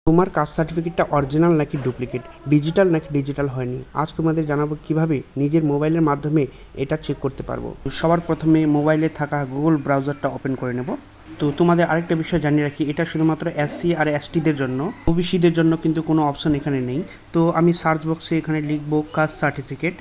তোমার কাস্ট সার্টিফিকেটটা অরিজিনাল নাকি ডুপ্লিকেট, ডিজিটাল নাকি ডিজিটাল হয়নি, আজ তোমাদের জানাবো কিভাবে নিজের মোবাইলের মাধ্যমে এটা চেক করতে পারবো। সবার প্রথমে মোবাইলে থাকা গুগল ব্রাউজারটা ওপেন করে নেব। তো তোমাদের আরেকটা বিষয় জানিয়ে রাখি, এটা শুধুমাত্র এসসি আর এসটিদের জন্য, ওবিসিদের জন্য কিন্তু কোনো অপশন এখানে নেই। তো আমি সার্চ বক্সে এখানে লিখবো কাস্ট সার্টিফিকেট।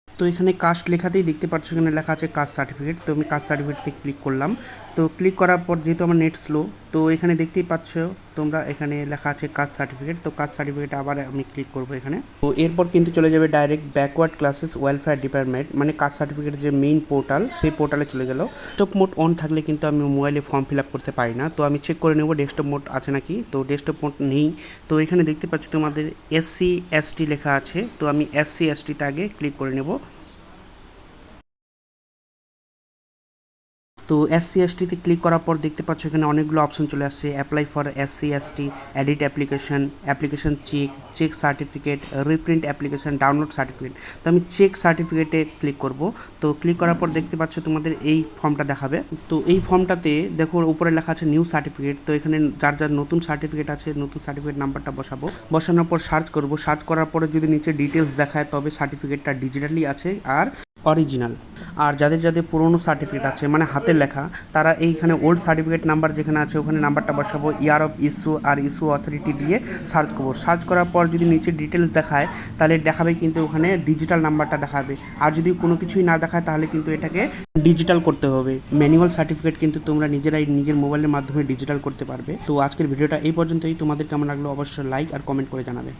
তো এখানে কাস্ট লেখাতেই দেখতে পাচ্ছ এখানে লেখা আছে কাস্ট সার্টিফিকেট। তো আমি কাস্ট সার্টিফিকেটে ক্লিক করলাম। তো ক্লিক করার পর যেহেতু আমার নেট স্লো, তো এখানে দেখতেই পাচ্ছ তোমরা এখানে লেখা আছে কাস্ট সার্টিফিকেট। তো কাস্ট সার্টিফিকেট আবার আমি ক্লিক করবো এখানে। তো এরপর কিন্তু চলে যাবে direct backward classes welfare department, মানে কাস্ট সার্টিফিকেটের যে মেইন পোর্টাল, সেই পোর্টালে চলে গেল। ডেস্কটপ মোড অন থাকলে কিন্তু আমি মোবাইলে ফর্ম ফিল আপ করতে পারি না। তো আমি চেক করে নেব ডেস্কটপ মোড আছে নাকি। তো ডেস্কটপ মোড নেই। তো এখানে দেখতে পাচ্ছ তোমাদের এসসি এসটি লেখা আছে। তো আমি এসসি এসটিতে আগে ক্লিক করে নেব। তো এসসি এসটিতে ক্লিক করার পর দেখতে পাচ্ছ এখানে অনেকগুলো অপশন চলে আসছে। Apply for SC ST, edit application, application check, check certificate, reprint application, download certificate. তো আমি চেক সার্টিফিকেটে ক্লিক করব। তো ক্লিক করার পর দেখতে পাচ্ছ তোমাদের এই ফর্মটা দেখাবে। তো এই ফর্মটাতে দেখো উপরে লেখা আছে নিউ সার্টিফিকেট। তো এখানে যার যার নতুন সার্টিফিকেট আছে, নতুন সার্টিফিকেট নাম্বারটা বসাবো। বসানোর পর সার্চ করব। সার্চ করার পরে যদি নিচে ডিটেলস দেখায় তবে সার্টিফিকেটটা ডিজিটালি আছে আর অরিজিনাল। আর যাদের যাদের পুরনো সার্টিফিকেট আছে মানে হাতের লেখা, তারা এইখানে ওল্ড সার্টিফিকেট নাম্বার যেখানে আছে ওখানে নাম্বারটা বসাবো, ইয়ার অফ ইস্যু আর ইস্যু অথরিটি দিয়ে সার্চ করবো। সার্চ করার পর যদি নিচে ডিটেলস দেখায় তাহলে দেখাবে কিন্তু ওখানে ডিজিটাল নাম্বারটা দেখাবে। আর যদি কোনো কিছুই না দেখায় তাহলে কিন্তু এটাকে ডিজিটাল করতে হবে। ম্যানুয়াল সার্টিফিকেট কিন্তু তোমরা নিজেরাই নিজের মোবাইলের মাধ্যমে ডিজিটাল করতে পারবে। তো আজকের ভিডিওটা এই পর্যন্তই। তোমাদের কেমন লাগলো অবশ্যই লাইক আর কমেন্ট করে জানাবে।